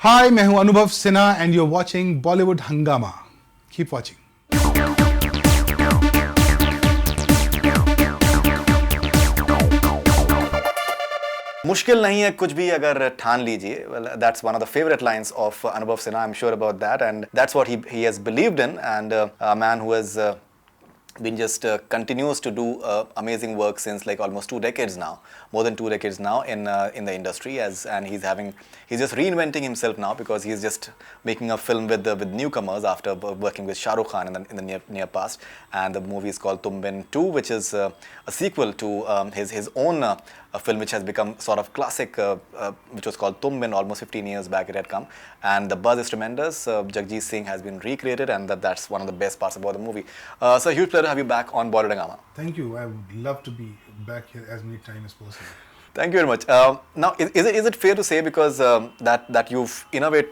Hi, मैं हूं अनुभव Sinha and you're watching Bollywood Hungama. Keep watching. मुश्किल नहीं है कुछ भी अगर ठान लीजिए. Well, that's one of the favorite lines of Anubhav Sinha. I'm sure about that, and that's what he has believed in. And a man who has been just continues to do amazing work since like almost 2 decades now, more than 2 decades now in the industry, and he's just reinventing himself now because he's just making a film with newcomers after working with Shah Rukh Khan in the near past, and the movie is called Tum Bin 2, which is a sequel to his own a film which has become sort of classic, which was called Tum Bin. Almost 15 years back it had come, and the buzz is tremendous. Jagjit Singh has been recreated, and that's one of the best parts about the movie. So huge pleasure to have you back on Bollywood Hungama. Thank you. I would love to be back here as many times as possible. Thank you very much. Now, is it fair to say, because that you've in a way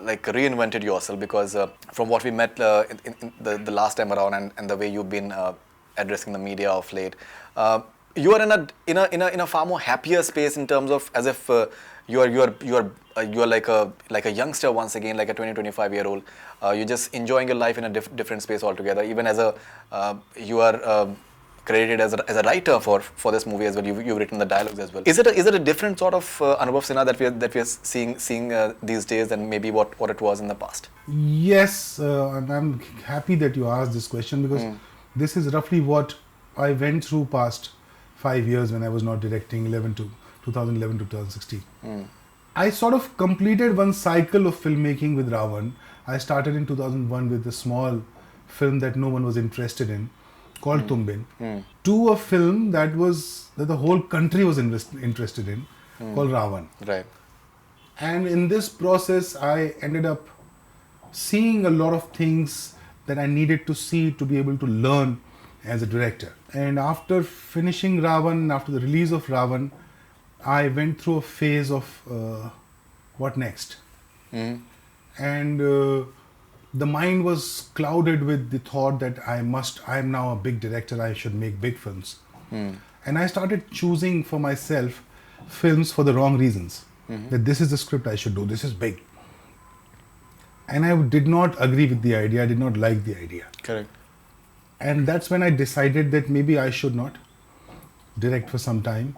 like reinvented yourself, because from what we met in the last time around, and the way you've been addressing the media of late, you are in a far more happier space in terms of as if you are like a youngster once again, like a 25-year-old. You're just enjoying your life in a different space altogether. Even as you are credited as a writer for this movie as well. You've written the dialogues as well. Is it a different sort of Anubhav Sinha that we are seeing these days than maybe what it was in the past? Yes, and I'm happy that you asked this question, because this is roughly what I went through past 5 years when I was not directing 2011 to 2016. I sort of completed one cycle of filmmaking with Ra.One. I started in 2001 with a small film that no one was interested in, called Tum Bin, to a film that the whole country was interested in, called Ra.One. Right. And in this process, I ended up seeing a lot of things that I needed to see to be able to learn as a director. And after finishing Ra.One, after the release of Ra.One, I went through a phase of what next? And the mind was clouded with the thought that I'm now a big director, I should make big films. And I started choosing for myself films for the wrong reasons. That this is the script I should do, this is big. And I did not agree with the idea, I did not like the idea. Correct. And that's when I decided that maybe I should not direct for some time.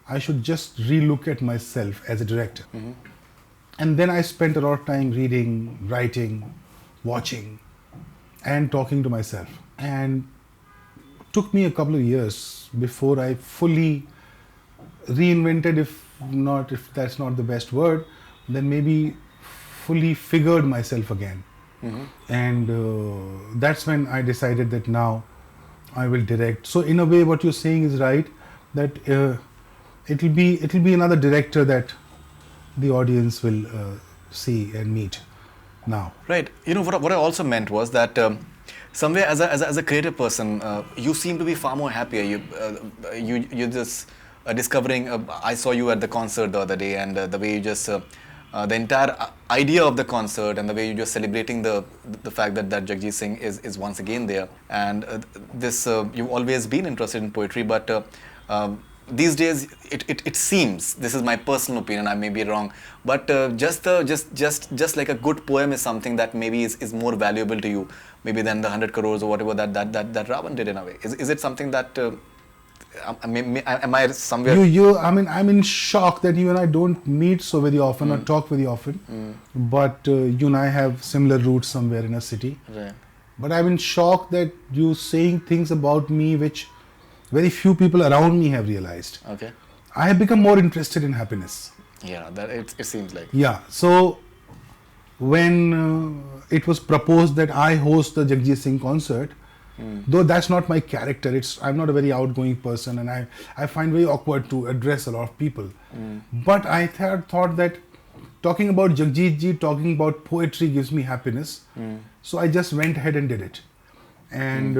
I should just relook at myself as a director. And then I spent a lot of time reading, writing, watching, and talking to myself. And it took me a couple of years before I fully reinvented, if that's not the best word, then maybe fully figured myself again. And that's when I decided that now I will direct. So in a way, what you're saying is right, that it'll be another director that the audience will see and meet now. Right. You know what I also meant was that somewhere as a creative person, you seem to be far more happier. You're just discovering. I saw you at the concert the other day, and the way you just. The entire idea of the concert and the way you're just celebrating the fact that Jagjit Singh is once again there, and you've always been interested in poetry, but these days it seems, this is my personal opinion, I may be wrong, but just like a good poem is something that maybe is more valuable to you maybe than the 100 crores or whatever that Ra.One did in a way. Is it something that am I somewhere? I'm in shock that you and I don't meet so very often or talk very often. But you and I have similar roots somewhere in a city. Right. But I'm in shock that you're saying things about me which very few people around me have realized. Okay. I have become more interested in happiness. Yeah, that it seems like. Yeah. So when it was proposed that I host the Jagjit Singh concert, though that's not my character, I'm not a very outgoing person, and I find very awkward to address a lot of people. But I thought that talking about Jagjit ji, talking about poetry gives me happiness. So I just went ahead and did it. And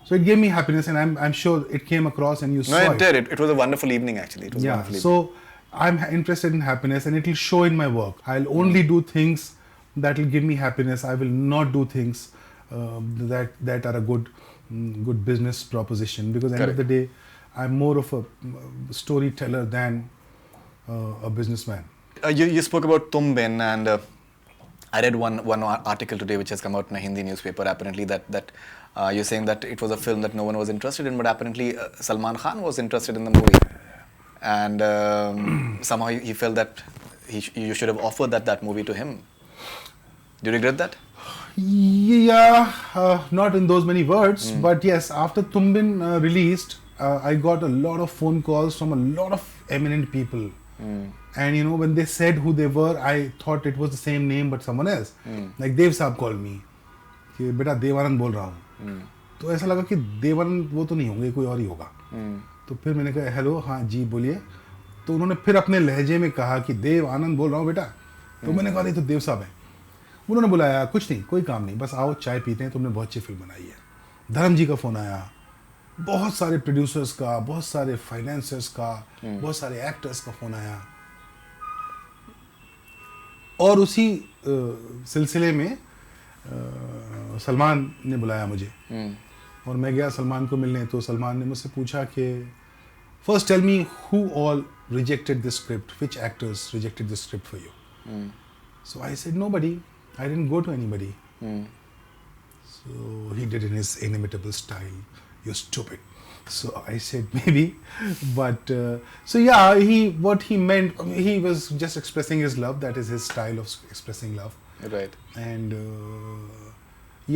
so it gave me happiness, and I'm sure it came across and you saw it. No, it did. It was a wonderful evening actually. It was a wonderful evening. So I'm interested in happiness, and it will show in my work. I'll only do things that will give me happiness. I will not do things that are a good business proposition, because at the end of the day, I'm more of a storyteller than a businessman. you spoke about Tum Bin, and I read one article today which has come out in a Hindi newspaper. Apparently, that you're saying that it was a film that no one was interested in, but apparently Salman Khan was interested in the movie, and somehow he felt that you should have offered that movie to him. Do you regret that? Yeah, not in those many words, but yes, after Tumbin released, I got a lot of phone calls from a lot of eminent people. And you know, when they said who they were, I thought it was the same name but someone else. Like Dev Saab called me कि बेटा देवानंद बोल रहा हूँ. तो ऐसा लगा कि देवानंद वो तो नहीं होंगे, कोई और ही होगा. तो फिर मैंने कहा हेलो, हाँ जी बोलिए. तो उन्होंने फिर अपने लहजे में कहा कि देव आनंद बोल रहा हूँ बेटा. तो मैंने कहा ये तो देव साहब है. उन्होंने बुलाया, कुछ नहीं, कोई काम नहीं, बस आओ चाय पीते हैं, तुमने बहुत अच्छी फिल्म बनाई है. धर्म जी का फ़ोन आया, बहुत सारे प्रोड्यूसर्स का, बहुत सारे फाइनेंसर्स का, बहुत सारे एक्टर्स का फ़ोन आया. और उसी सिलसिले में सलमान ने बुलाया मुझे. और मैं गया सलमान को मिलने. तो सलमान ने मुझसे पूछा कि first tell me who all rejected this script, which actors rejected this script for you. So I said nobody. I didn't go to anybody. So he did in his inimitable style, "You're stupid." So I said maybe, but so yeah, what he meant, he was just expressing his love. That is his style of expressing love. Right. And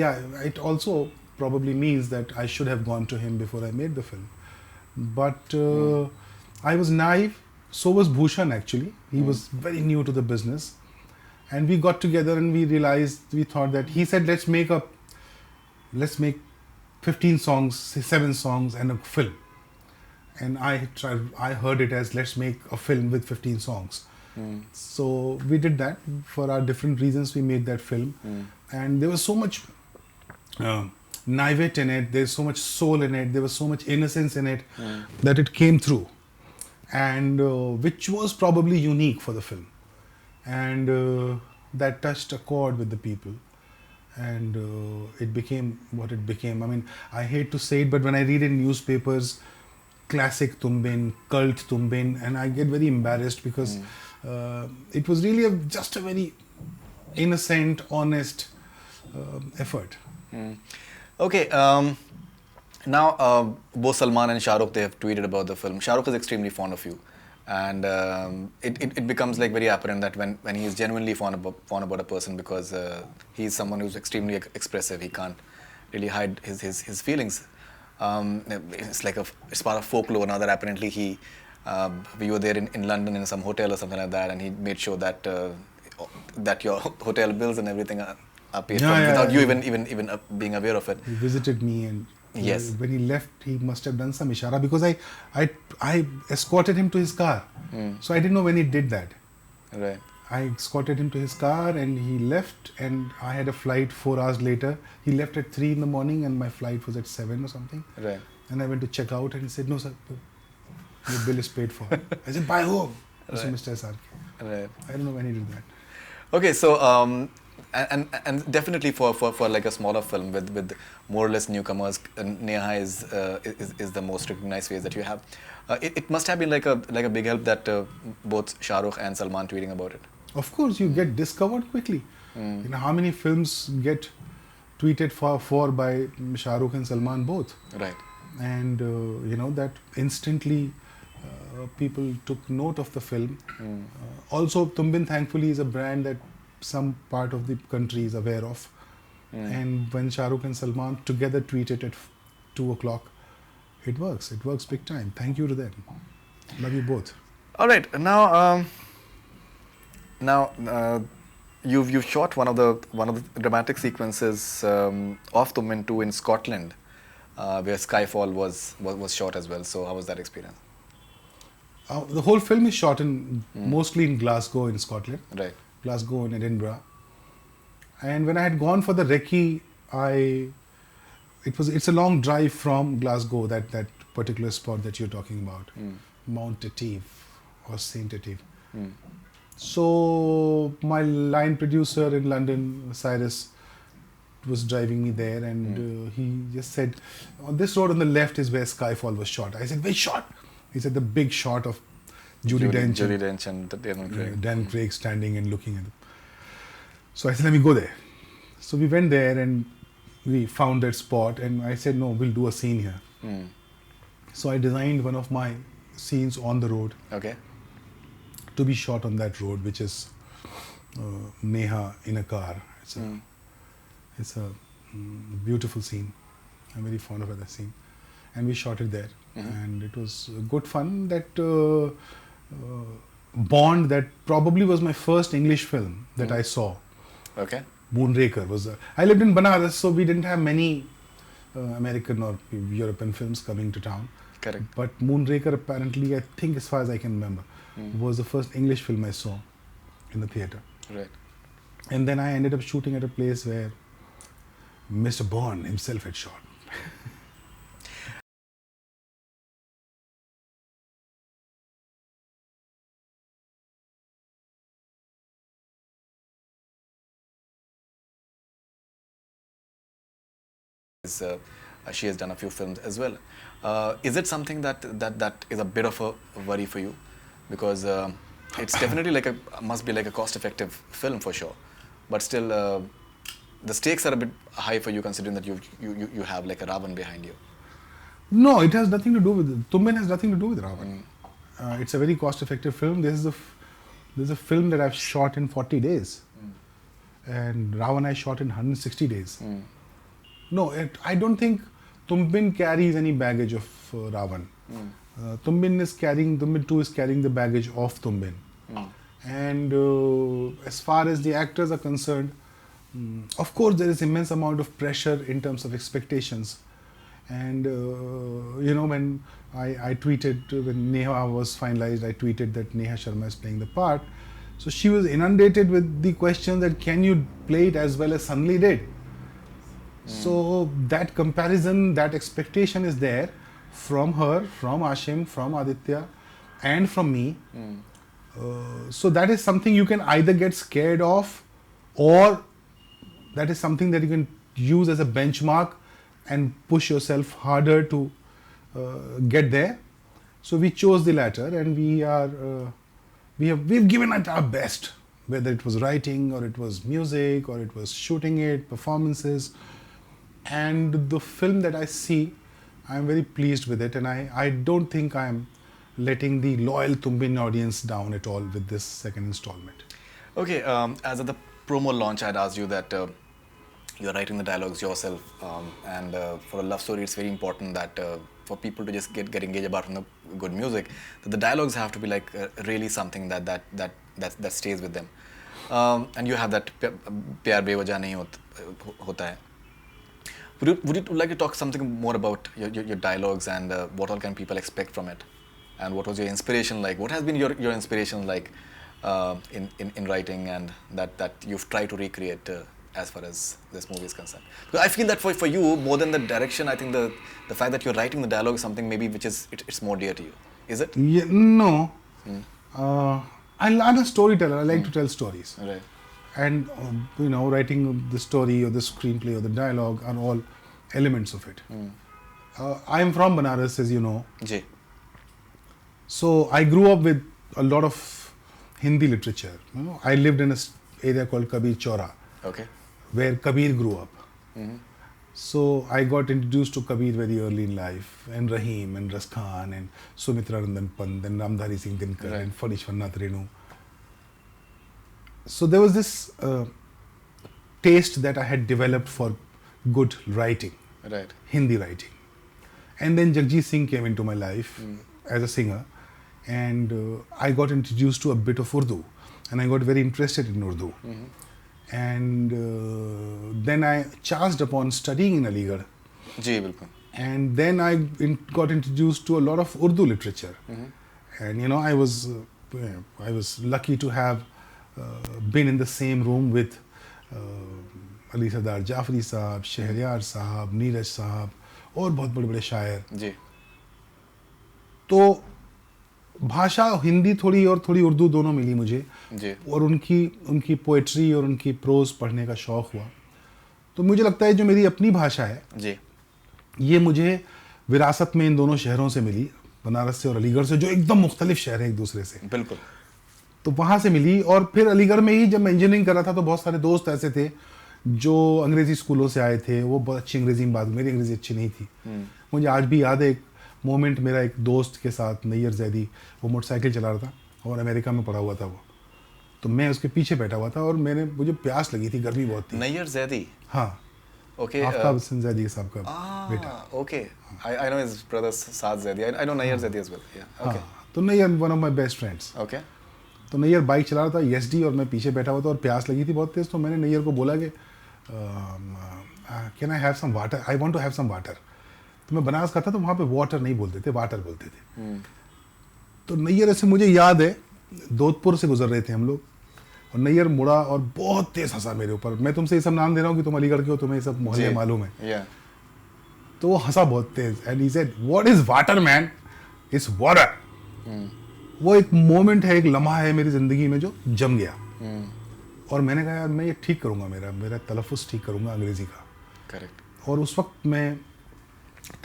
yeah, it also probably means that I should have gone to him before I made the film. But I was naive. So was Bhushan actually. He was very new to the business. And we got together and we thought that, he said, let's make 15 songs, 7 songs and a film. And I heard it as, let's make a film with 15 songs. So we did that. For our different reasons, we made that film. And there was so much naivete in it, there's so much soul in it, there was so much innocence in it, that it came through. And which was probably unique for the film. And that touched a chord with the people, and it became what it became. I mean, I hate to say it, but when I read in newspapers, classic Tumbin, cult Tumbin, and I get very embarrassed because it was really just a very innocent, honest effort. Okay, now both Salman and Shah Rukh, they have tweeted about the film. Shah Rukh is extremely fond of you. And it becomes like very apparent that when he is genuinely fond about a person, because he's someone who's extremely expressive. He can't really hide his feelings. It's like it's part of folklore now that apparently we were there in London in some hotel or something like that, and he made sure that your hotel bills and everything are paid for without you even being aware of it. He visited me, and yes, when he left, he must have done some ishara, because I escorted him to his car. So I didn't know when he did that. Right. I escorted him to his car and he left, and I had a flight 4 hours later. He left at 3 in the morning and my flight was at 7 or something. Right. And I went to check out and he said, "No sir, your bill is paid for." I said, "By whom?" Right. Mr. SRK. Right. I don't know when he did that. Okay, so and definitely for like a smaller film with more or less newcomers, Neha is the most recognized face that you have. It must have been like a big help that both Shah Rukh and Salman tweeting about it. Of course, you get discovered quickly. You know how many films get tweeted for by Shah Rukh and Salman both. Right. And you know that instantly people took note of the film. Also, Tumbin thankfully is a brand that some part of the country is aware of. And when Shah Rukh and Salman together tweet it at 2 o'clock, it works big time. Thank you to them. Love you both. All right, now you've shot one of the dramatic sequences of Tumbin 2 in Scotland, where Skyfall was shot as well. So how was that experience? The whole film is shot mostly in Glasgow in Scotland. Right. Glasgow and Edinburgh. And when I had gone for the recce, it's a long drive from Glasgow, that particular spot that you're talking about, Mount Etive or Saint Etive. So my line producer in London, Cyrus, was driving me there, and he just said, "On this road on the left is where Skyfall was shot." I said, "Which shot?" He said, "The big shot of Judi Dench and Daniel Craig. Dan Craig standing and looking at them. So I said, let me go there. So we went there and we found that spot, and I said, no, we'll do a scene here. So I designed one of my scenes on the road. Okay. To be shot on that road, which is Neha in a car. It's a beautiful scene. I'm very fond of that scene. And we shot it there. And it was good fun. That Bond, that probably was my first English film that I saw. Okay. Moonraker was I lived in Banaras, so we didn't have many American or European films coming to town. Correct. But Moonraker, apparently, I think as far as I can remember, was the first English film I saw in the theatre. Right. And then I ended up shooting at a place where Mr. Bond himself had shot. She has done a few films as well. Is it something that is a bit of a worry for you? Because it's definitely must be like a cost-effective film for sure. But still, the stakes are a bit high for you, considering that you have like a Ra.One behind you. No, it has nothing to do with it. Tumbin has nothing to do with Ra.One. It's a very cost-effective film. This is a film that I've shot in 40 days. And Ra.One I shot in 160 days. No, I don't think Tumbin carries any baggage of Ra.One. Tumbin 2 is carrying the baggage of Tumbin. And as far as the actors are concerned, of course there is immense amount of pressure in terms of expectations. And when I tweeted, when Neha was finalized, I tweeted that Neha Sharma is playing the part. So she was inundated with the question that, can you play it as well as Sunli did? So that comparison, that expectation is there from her, from Ashim, from Aditya, and from me. So that is something you can either get scared of, or that is something that you can use as a benchmark and push yourself harder to get there. So we chose the latter, and we've given it our best, whether it was writing or it was music or it was shooting it, performances. And the film that I see, I'm very pleased with it, and I don't think I'm letting the loyal Tumbin audience down at all with this second installment. Okay, as at the promo launch, I'd asked you that you're writing the dialogues yourself, and for a love story, it's very important that for people to just get engaged about the good music, that the dialogues have to be like really something that stays with them. And you have that प्यार बेवजह नहीं होता है. Would you like to talk something more about your dialogues and what all can people expect from it? And what was your inspiration like? What has been your inspiration like in writing, and that you've tried to recreate as far as this movie is concerned? Because I feel that for you, more than the direction, I think the fact that you're writing the dialogue is something maybe which is it's more dear to you. Is it? Yeah, no. I'm a storyteller. I like to tell stories. Right. And writing the story or the screenplay or the dialogue are all elements of it. I'm from Banaras, as you know. Ji. So I grew up with a lot of Hindi literature. I lived in an area called Kabir Chowra, okay, where Kabir grew up. So I got introduced to Kabir very early in life, and Rahim and Ras Khan and Sumitra Randan Pant and Ramdhari Singh Dinkar and Farishwar Nath Renu. So there was this taste that I had developed for good writing, right, Hindi writing. And then Jagjit Singh came into my life as a singer, and I got introduced to a bit of Urdu, and I got very interested in Urdu. And then I chanced upon studying in Aligarh. Ji, bilkul. And then I got introduced to a lot of Urdu literature. And I was lucky to have been in the same room with Ali Sardar Jafri Sahab, Shahryar Sahab, Neeraj Sahab, और बहुत बड़े-बड़े शायर. जी. तो भाषा हिंदी थोड़ी और थोड़ी उर्दू दोनों मिली मुझे. जी. और उनकी पोएट्री और उनकी प्रोज पढ़ने का शौक हुआ. तो मुझे लगता है जो मेरी अपनी भाषा है, जी, ये मुझे विरासत में इन दोनों शहरों से मिली, बनारस से और अलीगढ़ से, जो एकदम मुख्तलिफ शहर हैं एक दूसरे से। बिल्कुल। तो वहाँ से मिली। और फिर अलीगढ़ में ही जब मैं इंजीनियरिंग कर रहा था तो बहुत सारे दोस्त ऐसे थे जो अंग्रेज़ी स्कूलों से आए थे, वो बहुत अच्छी अंग्रेज़ी में बात, मेरी अंग्रेज़ी अच्छी नहीं थी। मुझे आज भी याद है एक मोमेंट, मेरा एक दोस्त के साथ नैयर जैदी, वो मोटरसाइकिल चला रहा था और अमेरिका में पड़ा हुआ था वो, तो मैं उसके पीछे बैठा हुआ था और मुझे प्यास लगी थी, गर्मी बहुत थी। नैयर जैदी? हाँ, ओके। आफ्ताब हसन जैदी साहब का बेटा। Okay, I know his brother Saad Zaidi, I know Nayyar Zaidi as well. Okay. तो Nayyar one of my best friends. Okay. तो नैयर बाइक चला रहा था एसडी और मैं पीछे बैठा हुआ था और प्यास लगी थी बहुत तेज़। तो मैंने नैयर को बोला कि can I have some water, I want to have some water. तो मैं बनारस का था तो वहाँ पे वाटर नहीं बोलते थे, वाटर बोलते थे। तो नैयर ऐसे, मुझे याद है दोधपुर से गुजर रहे थे हम लोग और नैयर मुड़ा और बहुत तेज हंसा मेरे ऊपर। मैं तुमसे ये सब नाम दे रहा हूँ कि तुम अलीगढ़ के हो, तुम्हें ये सब मोहल्ले मालूम है। तो वो हंसा बहुत तेज and he said what is water man, it's water. वो एक मोमेंट है, एक लम्हा है मेरी ज़िंदगी में जो जम गया। और मैंने कहा यार मैं ये ठीक करूँगा, मेरा तलफ़ुज़ ठीक करूँगा अंग्रेज़ी का। करेक्ट। और उस वक्त मैं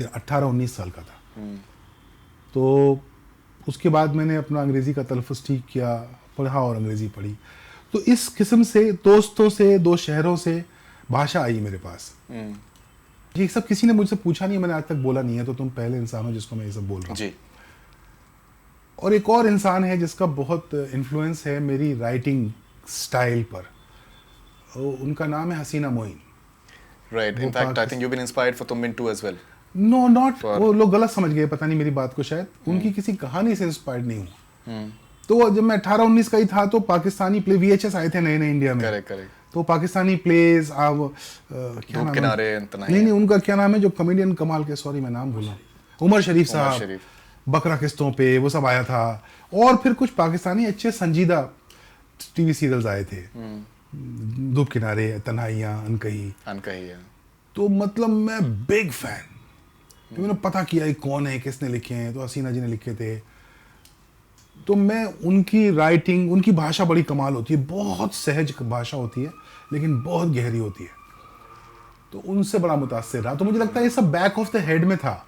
18-19 साल का था। तो उसके बाद मैंने अपना अंग्रेज़ी का तलफ़ुज़ ठीक किया, पढ़ा और अंग्रेज़ी पढ़ी। तो इस किस्म से दोस्तों से, दो शहरों से भाषा आई मेरे पास। ये सब किसी ने मुझसे पूछा नहीं, मैंने आज तक बोला नहीं है, तो तुम पहले इंसान हो जिसको मैं ये सब बोल रहा हूँ। जी। और एक और इंसान है जिसका बहुत इन्फ्लुएंस है मेरी राइटिंग स्टाइल पर, उनका नाम है Haseena Moin. Right, in fact I think you been inspired for तुम too as well. No not, वो लोग गलत समझ गए पता नहीं मेरी बात को, शायद उनकी किसी कहानी से इंस्पायर्ड नहीं हूँ। तो जब मैं 18-19 का ही था तो पाकिस्तानी प्ले VHS आए थे नए नए इंडिया में। Correct correct. तो पाकिस्तानी प्लेज क्या नाम किनारे नहीं, उनका क्या नाम है जो कॉमेडियन कमाल के, सॉरी मैं नाम भूला, उमर शरीफ साहब, बकरा किस्तों पे, वो सब आया था। और फिर कुछ पाकिस्तानी अच्छे संजीदा टीवी सीरियल्स आए थे, धूप किनारे, तन्हाइयाँ, अनकही। तो मतलब मैं बिग फैन। तो मैंने पता किया ये कौन है, किसने लिखे हैं, तो हसीना जी ने लिखे थे। तो मैं उनकी राइटिंग, उनकी भाषा बड़ी कमाल होती है, बहुत सहज भाषा होती है लेकिन बहुत गहरी होती है। तो उनसे बड़ा मुतासिर रहा। तो मुझे लगता है ये सब बैक ऑफ द हेड में था।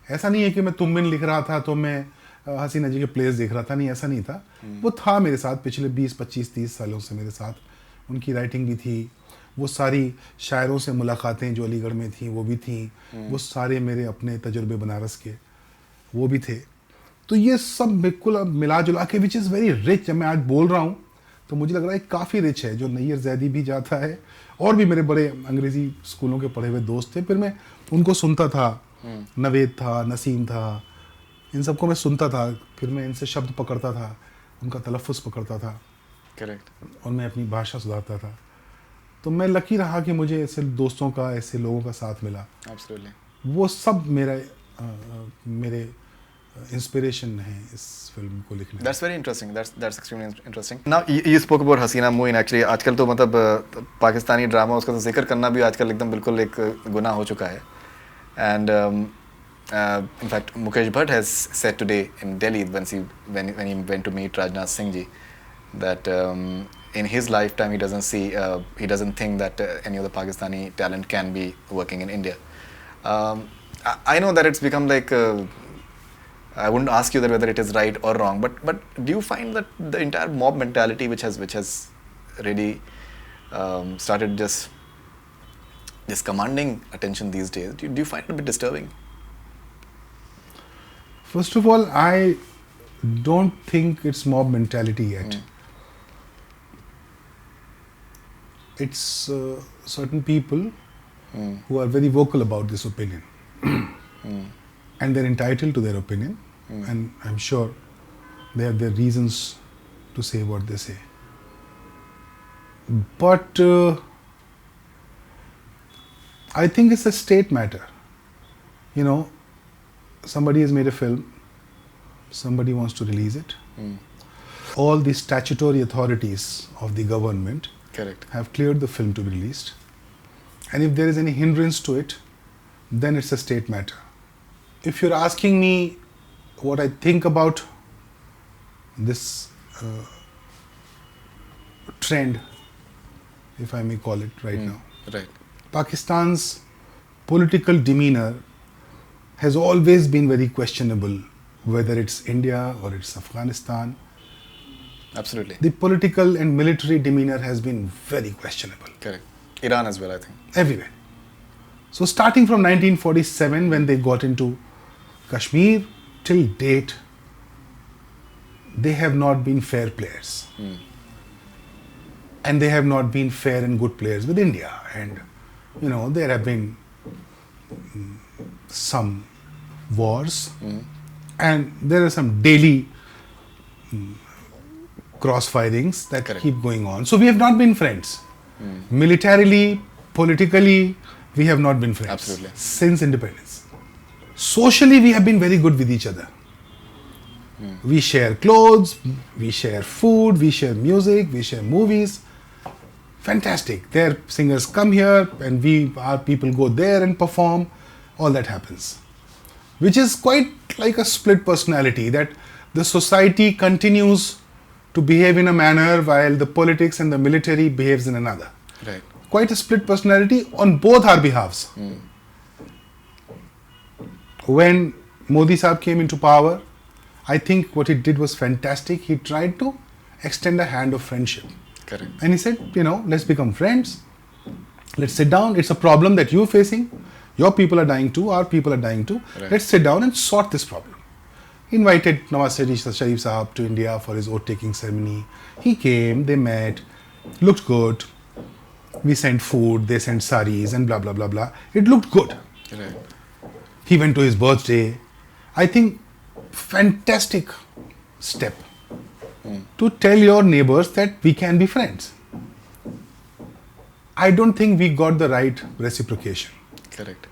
ऐसा नहीं है कि मैं तुम बिन लिख रहा था तो मैं हसीना जी के प्लेस देख रहा था, नहीं ऐसा नहीं था। वो था मेरे साथ पिछले 20-25-30 सालों से मेरे साथ। उनकी राइटिंग भी थी, वो सारी शायरों से मुलाकातें जो अलीगढ़ में थी वो भी थी, वो सारे मेरे अपने तजुर्बे बनारस के वो भी थे। तो ये सब बिल्कुल अब मिला जुला के विच इज़ वेरी रिच। जब मैं आज बोल रहा हूँ तो मुझे लग रहा है काफ़ी रिच है, जो नैयर जैदी भी जाता है और भी मेरे बड़े अंग्रेज़ी स्कूलों के पढ़े हुए दोस्त थे, फिर मैं उनको सुनता था। नवेद था, नसीम था, इन सबको मैं सुनता था, फिर मैं इनसे शब्द पकड़ता था, उनका तलफ़ुज़ पकड़ता था। करेक्ट। और मैं अपनी भाषा सुधारता था। तो मैं लकी रहा कि मुझे ऐसे दोस्तों का, ऐसे लोगों का साथ मिला। एब्सोल्युटली। वो सब मेरे इंस्पिरेशन है इस फिल्म को लिखने। That's very interesting. That's extremely interesting. Now you spoke about Haseena Moin. Actually आजकल तो मतलब पाकिस्तानी ड्रामा, उसका तो जिक्र करना भी आजकल एकदम बिल्कुल एक गुनाह हो चुका है। And in fact, Mukesh Bhatt has said today in Delhi when he went to meet Rajnath Singh ji that in his lifetime he doesn't think that any of the Pakistani talent can be working in India. I know that it's become like I wouldn't ask you that whether it is right or wrong, but do you find that the entire mob mentality which has really started just commanding attention these days, do you find it a bit disturbing? First of all, I don't think it's mob mentality yet. It's certain people who are very vocal about this opinion. And they're entitled to their opinion. And I'm sure they have their reasons to say what they say. But I think it's a state matter. You know, somebody has made a film, somebody wants to release it. All the statutory authorities of the government Correct. have cleared the film to be released. And if there is any hindrance to it, then it's a state matter. If you're asking me what I think about this trend, if I may call it right now, Right. Pakistan's political demeanor has always been very questionable whether it's India or it's Afghanistan, Absolutely. the political and military demeanor has been very questionable. Correct. Iran as well, I think. Everywhere. So starting from 1947 when they got into Kashmir till date, they have not been fair players. And they have not been fair and good players with India. And, you know, there have been some wars and there are some daily crossfirings that Correct. keep going on. So we have not been friends. Militarily, politically, we have not been friends. Absolutely. Since independence. Socially, we have been very good with each other. We share clothes, we share food, we share music, we share movies. Fantastic. Their singers come here and our people go there and perform. All that happens. Which is quite like a split personality, that the society continues to behave in a manner while the politics and the military behaves in another. Right. Quite a split personality on both our behalves. When Modi Saab came into power, I think what he did was fantastic. He tried to extend a hand of friendship. Correct. And he said, you know, let's become friends. Let's sit down. It's a problem that you're facing. Your people are dying too. Our people are dying too. Right. Let's sit down and sort this problem. He invited Nawaz Sharif Sahab to India for his oath-taking ceremony. He came, they met, looked good. We sent food, they sent saris and blah, blah, blah, blah. It looked good. Right. He went to his birthday. I think fantastic step to tell your neighbors that we can be friends. I don't think we got the right reciprocation. Correct.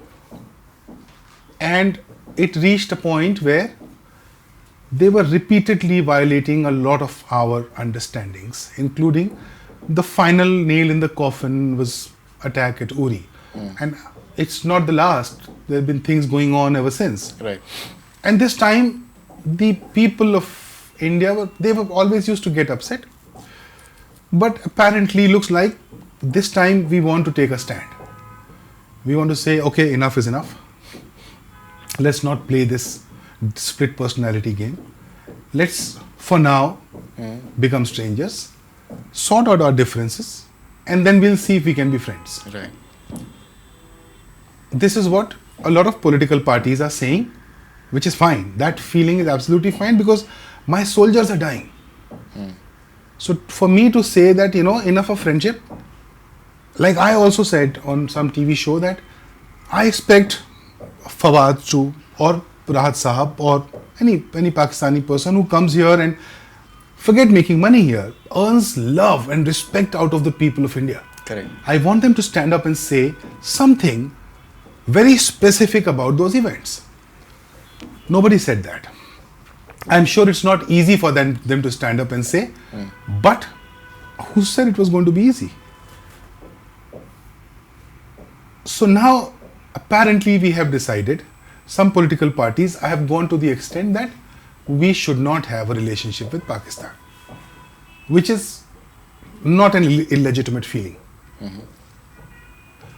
And it reached a point where they were repeatedly violating a lot of our understandings, including the final nail in the coffin was attack at Uri. And it's not the last. There have been things going on ever since. Right. And this time, the people of India, they were always used to get upset. But apparently looks like this time we want to take a stand. We want to say, okay, enough is enough. Let's not play this split personality game. Let's, for now, become strangers, sort out our differences, and then we'll see if we can be friends. Right. This is what a lot of political parties are saying, which is fine. That feeling is absolutely fine because my soldiers are dying. So for me to say that, you know, enough of friendship, like I also said on some TV show that I expect Fawad to, or Rahat Sahab, or any Pakistani person who comes here and forget making money here, earns love and respect out of the people of India. Correct. I want them to stand up and say something very specific about those events. Nobody said that. I'm sure it's not easy for them to stand up and say, but who said it was going to be easy? So now, apparently we have decided, some political parties have gone to the extent that we should not have a relationship with Pakistan, which is not an illegitimate feeling.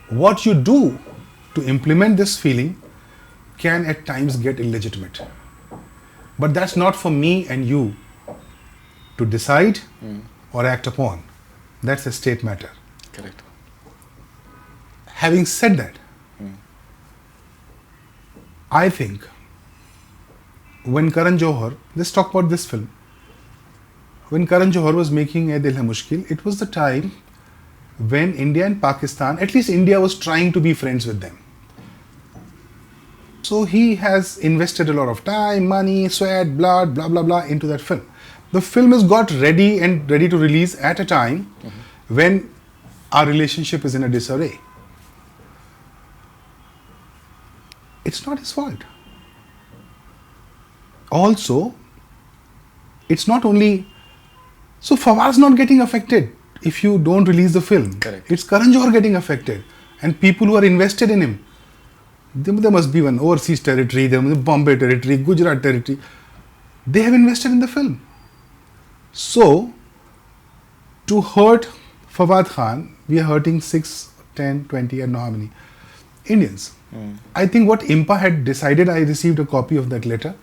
What you do to implement this feeling can at times get illegitimate. But that's not for me and you to decide or act upon. That's a state matter. Correct. Having said that, I think when Karan Johar, let's talk about this film. When Karan Johar was making Ae Dil Hai Mushkil, it was the time when India and Pakistan, at least India was trying to be friends with them. So he has invested a lot of time, money, sweat, blood, blah, blah, blah into that film. The film has got ready to release at a time when our relationship is in a disarray. It's not his fault. Also, it's not only... So Fawaz's not getting affected if you don't release the film. Correct. It's Karan Johar getting affected. And people who are invested in him. There must be one overseas territory, there must be Bombay territory, Gujarat territory. They have invested in the film. So, to hurt Fawad Khan, we are hurting 6, 10, 20, I don't know how many Indians. I think what IMPA had decided, I received a copy of that letter.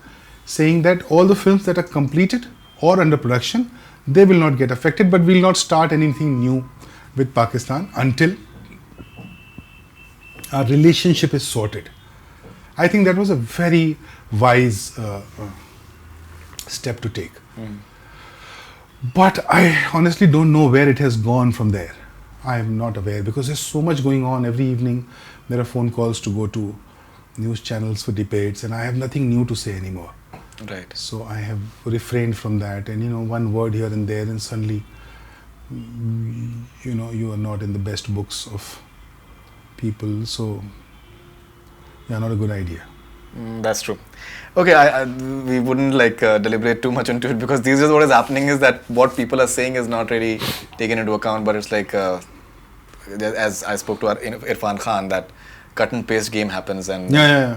saying that all the films that are completed or under production, they will not get affected, but we will not start anything new with Pakistan until our relationship is sorted. I think that was a very wise step to take. But I honestly don't know where it has gone from there. I am not aware because there's so much going on every evening. There are phone calls to go to news channels for debates, and I have nothing new to say anymore. Right. So I have refrained from that, and one word here and there, and suddenly, you are not in the best books of people. So, yeah, not a good idea. That's true. Okay, we wouldn't deliberate too much into it because these days what is happening is that what people are saying is not really taken into account, but it's like, as I spoke to Irfan Khan, that cut and paste game happens and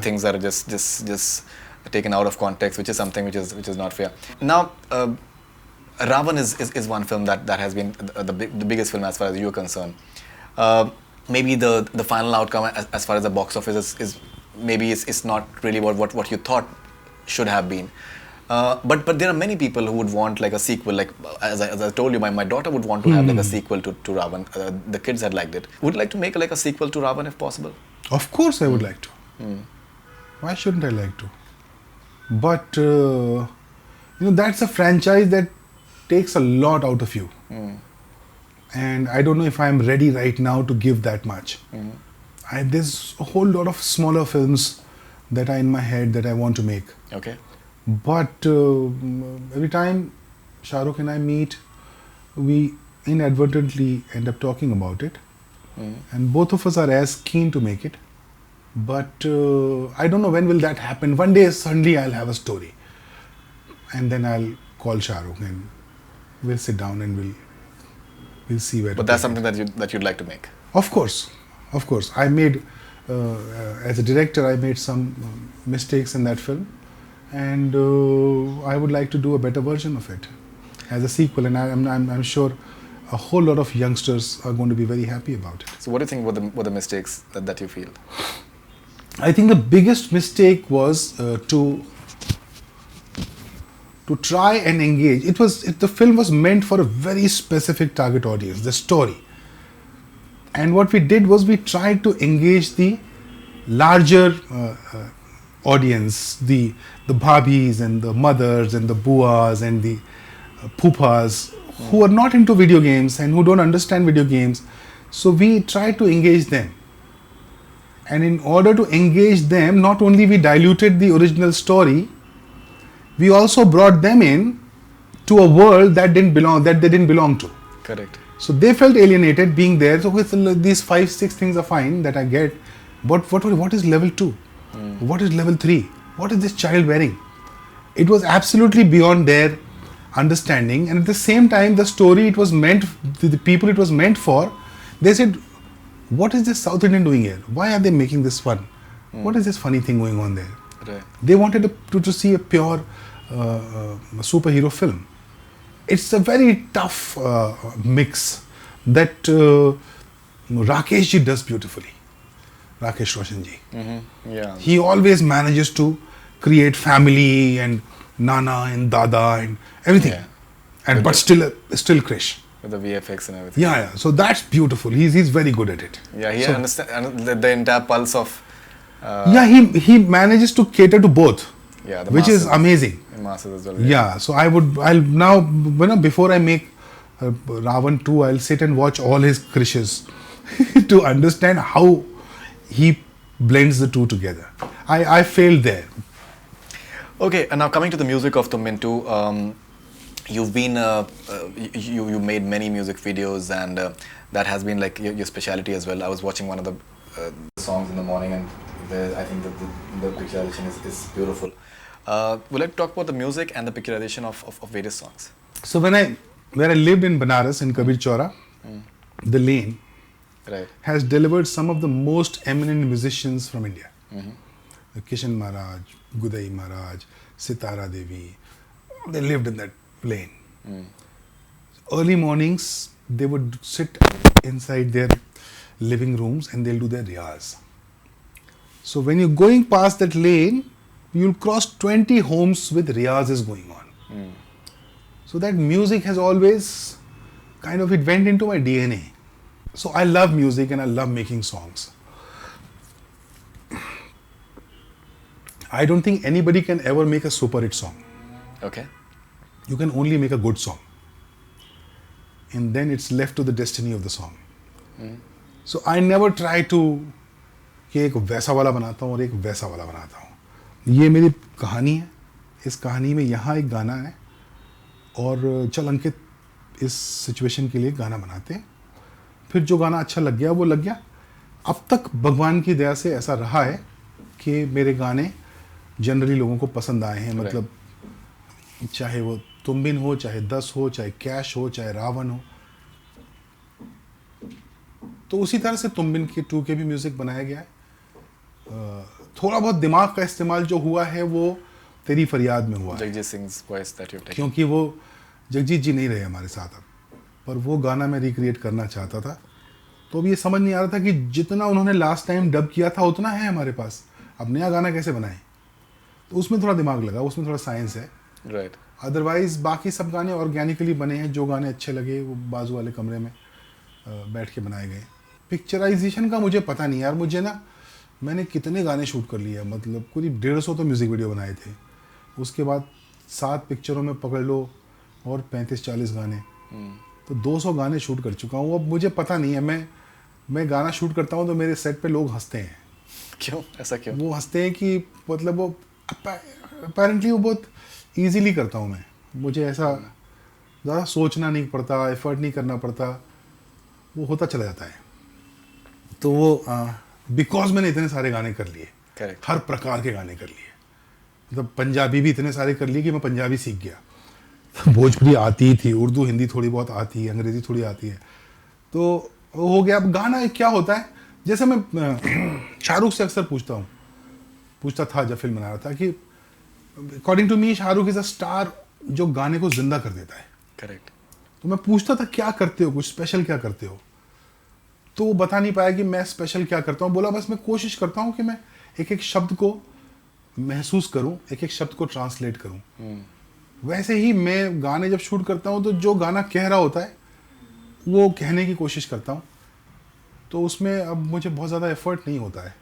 things are just taken out of context, which is something which is not fair. Now, Ra.One is one film that has been the biggest film as far as you are concerned. Maybe the final outcome as far as the box office is maybe it's not really what you thought should have been. But there are many people who would want like a sequel. Like as I told you, my daughter would want to have like a sequel to Ra.One. The kids had liked it. Would you like to make like a sequel to Ra.One if possible? Of course, I would like to. Why shouldn't I like to? But that's a franchise that takes a lot out of you, and I don't know if I'm ready right now to give that much. There's a whole lot of smaller films that are in my head that I want to make. Okay. But every time Shah Rukh and I meet, we inadvertently end up talking about it. And both of us are as keen to make it. But I don't know when will that happen. One day suddenly I'll have a story. And then I'll call Shah Rukh and we'll sit down and we'll see where. But that's something that you'd like to make. Of course. I made, as a director, I made some mistakes in that film. And I would like to do a better version of it as a sequel. And I'm sure a whole lot of youngsters are going to be very happy about it. So what do you think were the mistakes that you feel? I think the biggest mistake was to try and engage. The film was meant for a very specific target audience, the story. And what we did was we tried to engage the larger audience, the bhabis and the mothers and the buas and the pupas who are not into video games and who don't understand video games. So we tried to engage them. And in order to engage them, not only we diluted the original story, we also brought them in to a world that they didn't belong to. Correct. So they felt alienated being there. So these 5-6 things are fine that I get. But what is level 2? What is level 3? What is this child wearing? It was absolutely beyond their understanding. And at the same time, the story it was meant, the people it was meant for, they said, what is this South Indian doing here? Why are they making this fun? What is this funny thing going on there? Right. They wanted to see a pure superhero film. It's a very tough mix that Rakesh ji does beautifully. Rakesh Roshan ji. Yeah. He always manages to create family and Nana and Dada and everything. Yeah. But still Krish. With the VFX and everything. Yeah. So that's beautiful. He's very good at it. Yeah, he understands the entire pulse of... he manages to cater to both. Yeah, which is amazing. Masses as well. Yeah. So I'll now, before I make Ra.One 2, I'll sit and watch all his Krishes to understand how he blends the two together. I failed there. Okay, and now coming to the music of the Mintu, you've been you made many music videos, and that has been like your specialty as well. I was watching one of the songs in the morning, and I think that the picturization is beautiful. We'd like to talk about the music and the picturization of various songs. So where I lived in Banaras in Kabir Chaura, the lane has delivered some of the most eminent musicians from India. Kishan Maharaj, Gudai Maharaj, Sitara Devi, they lived in that lane. Early mornings, they would sit inside their living rooms and they'll do their riyaz. So when you're going past that lane, you'll cross 20 homes with riyaz is going on. So that music has always kind of, it went into my DNA. So I love music and I love making songs. I don't think anybody can ever make a super hit song. Okay. You can only make a good song. And then it's left to the destiny of the song. So I never try to कि एक वैसा वाला बनाता हूँ और एक वैसा वाला बनाता हूँ. ये मेरी कहानी है. इस कहानी में यहाँ एक गाना है और चल अंकित इस सिचुएशन के लिए गाना बनाते हैं. फिर जो गाना अच्छा लग गया वो लग गया. अब तक भगवान की दया से ऐसा रहा है कि मेरे गाने जनरली लोगों को पसंद आए हैं. मतलब चाहे वो तुम बिन हो, चाहे 10 हो, चाहे कैश हो, चाहे Ra.One हो. तो उसी तरह से तुम बिन के 2 के भी म्यूजिक बनाया गया है. थोड़ा बहुत दिमाग का इस्तेमाल जो हुआ है वो तेरी फरियाद में हुआ है. Jagjit सिंह's voice that you've taken. क्योंकि वो जगजीत जी नहीं रहे हमारे साथ अब, पर वो गाना मैं रिक्रिएट करना चाहता था. तो अब ये समझ नहीं आ रहा था कि जितना उन्होंने लास्ट टाइम डब किया था उतना है हमारे पास, अब नया गाना कैसे बनाएं. तो उसमें थोड़ा दिमाग लगा, उसमें थोड़ा साइंस है. राइट. अदरवाइज बाकी सब गाने ऑर्गेनिकली बने हैं. जो गाने अच्छे लगे वो बाजू वाले कमरे में बैठ के बनाए गए. पिक्चराइजेशन का मुझे पता नहीं यार. मुझे ना, मैंने कितने गाने शूट कर लिए, मतलब करीब 150 तो म्यूज़िक वीडियो बनाए थे. उसके बाद 7 पिक्चरों में पकड़ लो और 35-40 गाने, तो 200 गाने शूट कर चुका हूँ. अब मुझे पता नहीं है, मैं गाना शूट करता हूँ तो मेरे सेट पे लोग हंसते हैं. क्यों? ऐसा क्यों? वो हंसते हैं कि मतलब वो अपेरेंटली वो बहुत ईजीली करता हूँ मैं. मुझे ऐसा ज़्यादा सोचना नहीं पड़ता, एफर्ट नहीं करना पड़ता, वो होता चला जाता है. तो वो बिकॉज मैंने इतने सारे गाने कर लिए. Correct. हर प्रकार के गाने कर लिए. मतलब पंजाबी भी इतने सारे कर लिए कि मैं पंजाबी सीख गया. भोजपुरी आती ही थी, उर्दू हिंदी थोड़ी बहुत आती है, अंग्रेज़ी थोड़ी आती है, तो वो हो गया. अब गाना क्या होता है, जैसे मैं शाहरुख से अक्सर पूछता था जब फिल्म बना रहा था कि according to me Shahrukh is a star जो गाने को जिंदा कर देता है. करेक्ट. तो मैं पूछता था क्या करते हो, कुछ स्पेशल क्या करते हो. तो वो बता नहीं पाया कि मैं स्पेशल क्या करता हूँ. बोला बस मैं कोशिश करता हूँ कि मैं एक एक शब्द को महसूस करूँ, एक एक शब्द को ट्रांसलेट करूँ. वैसे ही मैं गाने जब शूट करता हूँ तो जो गाना कह रहा होता है वो कहने की कोशिश करता हूँ. तो उसमें अब मुझे बहुत ज़्यादा एफर्ट नहीं होता है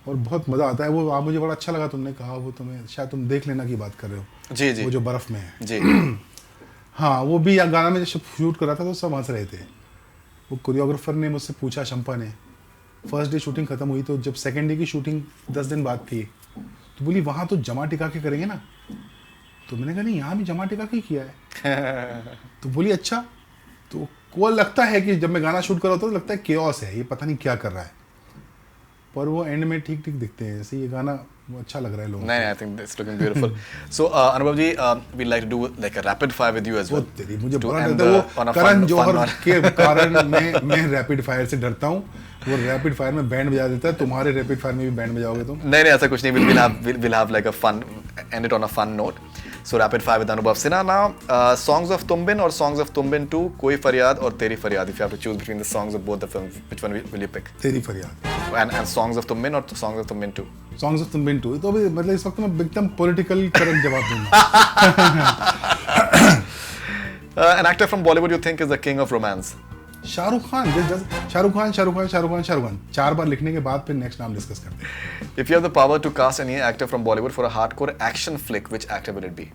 और बहुत मज़ा आता है. वो आप मुझे बड़ा अच्छा लगा तुमने कहा, वो तुम्हें शायद तुम देख लेना की बात कर रहे हो. जी जी. वो जो बर्फ़ में है. जी. हाँ, वो भी गाना में जब शूट कर रहा था तो सब हंस रहे थे. वो कोरियोग्राफर ने मुझसे पूछा, शंपा ने, फर्स्ट डे शूटिंग ख़त्म हुई तो जब सेकेंड डे की शूटिंग 10 दिन बाद थी, तो बोली वहाँ तो जमा टिका के करेंगे ना. तो मैंने कहा नहीं, यहाँ भी जमा टिका के किया है. तो बोली अच्छा. तो को लगता है कि जब मैं गाना शूट कर रहा होता तो लगता है केओस है, ये पता नहीं क्या कर रहा है, पर वो एंड में ठीक ठीक दिखते हैं. जैसे ये गाना वो अच्छा लग रहा है लोगों को. नहीं, I think it's looking beautiful. So अनुभव जी, we'd like to do like a rapid fire with you as well. तेरी मुझे To बड़ा end डर है on वो a Karan fun Johar note. के कारण मैं रैपिड फायर से डरता हूँ. वो रैपिड फायर में बैंड बजा देता है. तुम्हारे रैपिड फायर में भी बैंड बजाओगे तुम? नहीं नहीं, ऐसा कुछ नहीं. We'll have like a fun, end it on a fun note. So rapid fire with Anubhav Sinha now. Songs of Tumbin or songs of Tumbin 2, Koi Faryad or Teri Faryad. If you have to choose between the songs of both the films, which one will you pick? तेरी फरियाद. And songs of Tumbin or songs of Tumbin 2? Songs of तुम to. तो अभी मतलब इस वक्त मैं एकदम पॉलिटिकल करेक्ट जवाब दूंगा. An actor from Bollywood you think is the king of romance? Shahrukh Khan. Shahrukh Khan 4 बार लिखने के बाद फिर नेक्स्ट नाम डिस्कस करते हैं. If you have the power to cast any actor from Bollywood for a hardcore action flick, which actor will it be?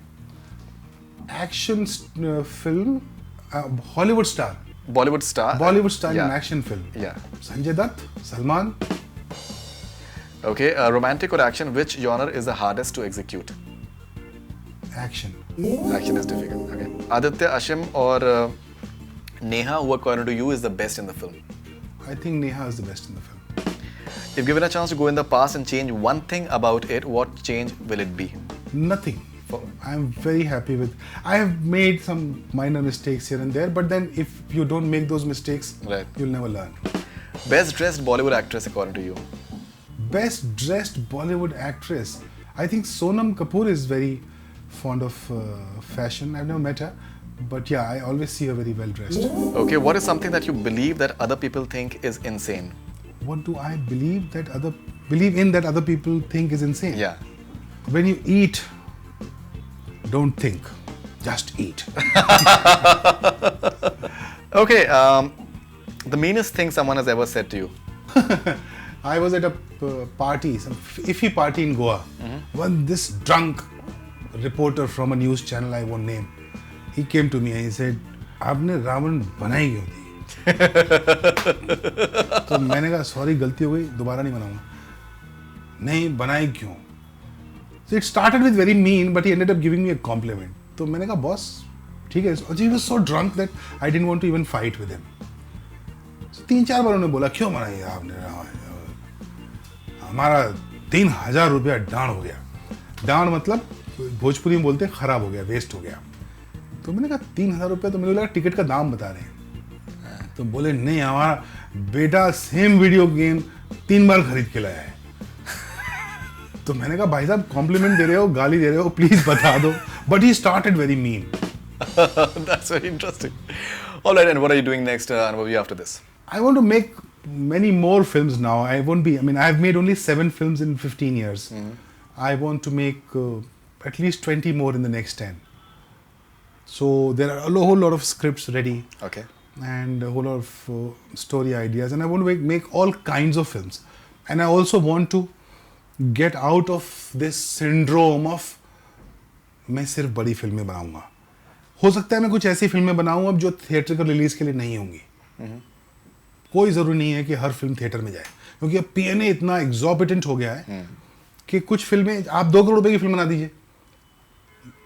Action film, Hollywood star. Bollywood star. Bollywood star in Yeah. Action film. Yeah. Sanjay Dutt, Salman. Okay. Romantic or action, which genre is the hardest to execute? Action. Action is difficult. Okay. Aditya, Ashim or Neha, who according to you is the best in the film? I think Neha is the best in the film. If given a chance to go in the past and change one thing about it, what change will it be? Nothing. I'm very happy with. I have made some minor mistakes here and there, but then if you don't make those mistakes, Right. you'll never learn. Best dressed Bollywood actress according to you? Best dressed Bollywood actress. I think Sonam Kapoor is very fond of fashion. I've never met her, but yeah, I always see her very well dressed. Okay. What is something that you believe that other people think is insane? What do I believe in that other people think is insane? Yeah. when you eat, don't think, just eat. Okay, the meanest thing someone has ever said to you. I was at a party, some iffy party in Goa. When this drunk reporter from a news channel I won't name, he came to me and he said, "आपने रावण बनाई क्यों थी?" तो मैंने कहा, "sorry, गलती हो गई, दोबारा नहीं बनाऊंगा." नहीं, बनाई क्यों? So it started with very mean, but he ended up giving me a compliment. तो मैंने कहा, "बॉस, ठीक है." So he was so drunk that I didn't want to even fight with him. So 3-4 बार उन्होंने बोला, "क्यों बनाई आपने रावण? हमारा 3,000 रुपया डांड हो गया." डांड मतलब भोजपुरी में बोलते हैं खराब हो गया, वेस्ट हो गया. तो मैंने कहा 3,000 रुपया, तो मुझे लगा टिकट का दाम बता रहे हैं. तो बोले, "नहीं, हमारा बेटा सेम वीडियो गेम 3 बार खरीद के लाया है." तो मैंने कहा, "भाई साहब, कॉम्प्लीमेंट दे रहे हो, गाली दे रहे हो, प्लीज बता दो." But he started very mean. That's very interesting. All right, and what are you doing next, Anubhav, after this? I want to make many more films now. I won't be, I mean, I've made only 7 films in 15 years. I want to make at least 20 more in the next 10. So there are a whole lot of scripts ready. Okay. And a whole lot of story ideas. And I want to make all kinds of films. And I also want to get out of this syndrome of मैं सिर्फ बड़ी फिल्में बनाऊंगा. हो सकता है मैं कुछ ऐसी फिल्में बनाऊं अब जो थिएट्रिकल रिलीज के लिए नहीं होंगी. कोई ज़रूरी नहीं है कि हर फिल्म थिएटर में जाए, क्योंकि अब पीएनए इतना एग्जॉर्बिटेंट हो गया है कि कुछ फिल्में, आप 2 करोड़ रुपए की फिल्म बना दीजिए,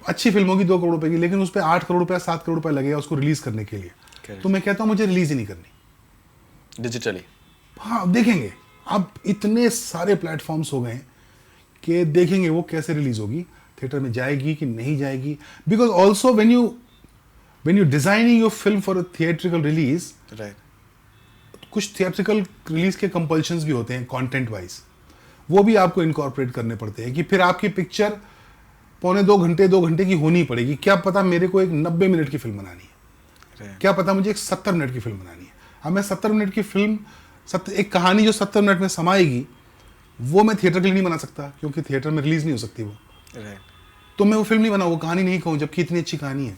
अच्छी फिल्म होगी 2 करोड़ रुपए की, लेकिन उस पर 8 करोड़ रुपया 7 करोड़ रुपया लगेगा उसको रिलीज करने के लिए. तो मैं कहता हूँ मुझे रिलीज ही नहीं करनी, Digitally. हाँ देखेंगे. अब इतने सारे प्लेटफॉर्म्स हो गए हैं कि देखेंगे वो कैसे रिलीज होगी, थिएटर में जाएगी कि नहीं जाएगी. Because also when you designing your film for a theatrical release, Right. कुछ थिएट्रिकल रिलीज के कंपल्शंस भी होते हैं कंटेंट वाइज, वो भी आपको इनकॉर्पोरेट करने पड़ते हैं कि फिर आपकी पिक्चर 2 घंटे की होनी पड़ेगी. क्या पता मेरे को एक 90 मिनट की फिल्म बनानी है, क्या पता मुझे एक 70 मिनट की फिल्म बनानी है. अब मैं 70 मिनट की फिल्म, एक कहानी जो 70 मिनट में समाएगी, वो मैं थिएटर के लिए नहीं बना सकता, क्योंकि थिएटर में रिलीज नहीं हो सकती वो. तो मैं वो फिल्म नहीं बनाऊँ, वो कहानी नहीं कहूँ, जबकि इतनी अच्छी कहानी है.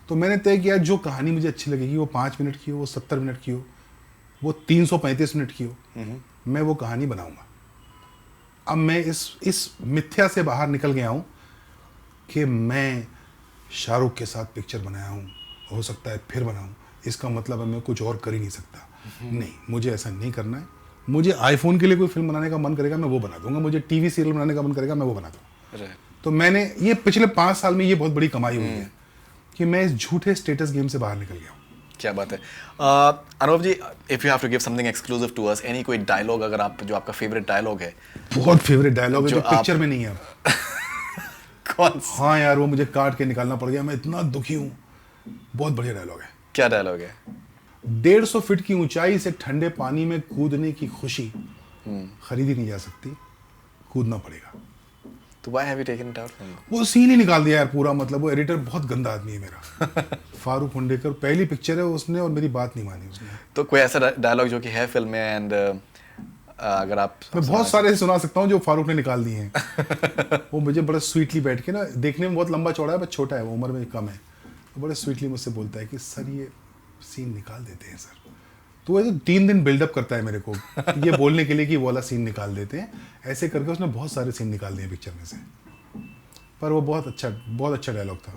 तो मैंने तय किया जो कहानी मुझे अच्छी लगेगी, वो 5 मिनट की हो, वो 70 मिनट की हो, वो 335 मिनट की हो, मैं वो कहानी बनाऊंगा. अब मैं इस मिथ्या से बाहर निकल गया हूँ कि मैं शाहरुख के साथ पिक्चर बनाया हूँ, हो सकता है फिर बनाऊँ, इसका मतलब है मैं कुछ और कर ही नहीं सकता. नहीं, मुझे ऐसा नहीं करना है. मुझे आईफोन के लिए कोई फिल्म बनाने का मन करेगा, मैं वो बना दूंगा. मुझे टीवी सीरियल बनाने का मन करेगा, मैं वो बना दूंगा. तो मैंने ये पिछले 5 साल में ये बहुत बड़ी कमाई हुई है कि मैं इस झूठे स्टेटस गेम से बाहर निकल गया हूँ. क्या बात है. Anubhav ji, if you have to give something exclusive to us, any कोई डायलॉग अगर आप, जो आपका फेवरेट डायलॉग है. बहुत फेवरेट डायलॉग है जो पिक्चर में नहीं है. कौन सा? हाँ यार, वो मुझे काट के निकालना पड़ गया, मैं इतना दुखी हूँ. बहुत बढ़िया डायलॉग है. क्या डायलॉग है? 150 फीट की ऊंचाई से ठंडे पानी में कूदने की खुशी खरीदी नहीं जा सकती, कूदना पड़ेगा. तो why have you taken it out from you? वो सीन ही निकाल दिया यार पूरा. मतलब वो एडिटर बहुत गंदा आदमी है मेरा. फारूक हुंडेकर, पहली पिक्चर है उसने और मेरी बात नहीं मानी उसने. तो कोई ऐसा डायलॉग जो कि है फिल्म में, एंड अगर आप, मैं बहुत सारे सुना सकता हूँ जो फारूक ने निकाल दिए हैं. वो मुझे बड़ा स्वीटली बैठ के ना, देखने में बहुत लंबा चौड़ा है बट छोटा है, वो उम्र में कम है, तो बड़े स्वीटली मुझसे बोलता है कि सर ये सीन निकाल देते हैं सर. तो वो 3 दिन बिल्डअप करता है मेरे को ये बोलने के लिए कि वो वाला सीन निकाल देते हैं. ऐसे करके उसने बहुत सारे सीन निकाल दिए पिक्चर में से. पर वो बहुत अच्छा डायलॉग था,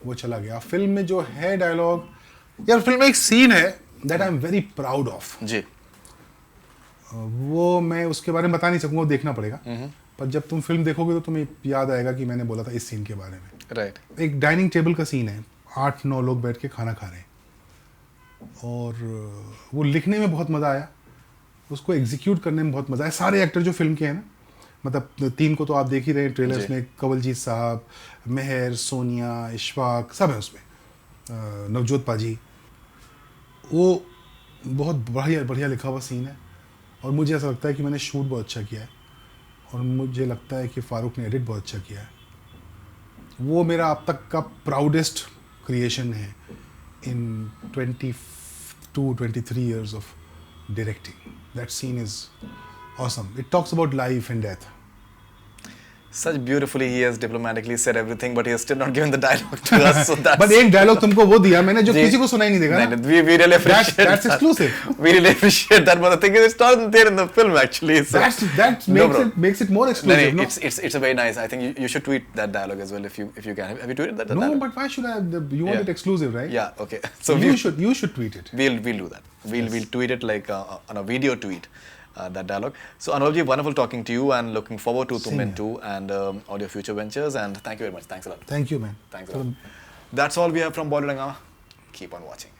वो चला गया. फिल्म में जो है डायलॉग, यार फिल्म में एक सीन है that I am very proud of जी. वो मैं उसके बारे में बता नहीं सकूंगा, वो देखना पड़ेगा. पर जब तुम फिल्म देखोगे तो तुम्हें याद आएगा कि मैंने बोला था इस सीन के बारे में. राइट. एक डाइनिंग टेबल का सीन है, 8-9 लोग बैठ के खाना खा रहे हैं, और वो लिखने में बहुत मज़ा आया, उसको एग्जीक्यूट करने में बहुत मज़ा आया. सारे एक्टर जो फिल्म के हैं ना, मतलब 3 को तो आप देख ही रहे हैं ट्रेलर्स में, कंवलजीत साहब, मेहर, सोनिया, इशफाक, सब है उसमें, नवजोत पाजी. वो बहुत बढ़िया लिखा हुआ सीन है, और मुझे ऐसा लगता है कि मैंने शूट बहुत अच्छा किया है, और मुझे लगता है कि फारूक ने एडिट बहुत अच्छा किया है. वो मेरा अब तक का प्राउडेस्ट क्रिएशन है in 22-23 years of directing. That scene is awesome. It talks about life and death. Such beautifully he has diplomatically said everything, but he has still not given the dialogue to us. So that's. But एक dialogue तुमको वो दिया मैंने जो किसी को सुनाई नहीं देगा ना. We really appreciate that's exclusive. We really appreciate that, but the thing is, it's not there in the film actually. So. That makes it more exclusive. No, it's a very nice. I think you should tweet that dialogue as well if you can. Have you tweeted that? No, dialogue? but why should I? You want it exclusive, right? Yeah. Okay. So you should tweet it. We'll do that. We'll tweet it like on a video tweet. That dialogue. So Anubhavji, wonderful talking to you and looking forward to Tumben 2 and all your future ventures, and thank you very much. Thanks a lot. Thank you, man. Thanks a lot. That's all we have from Bollywood Hungama. Keep on watching.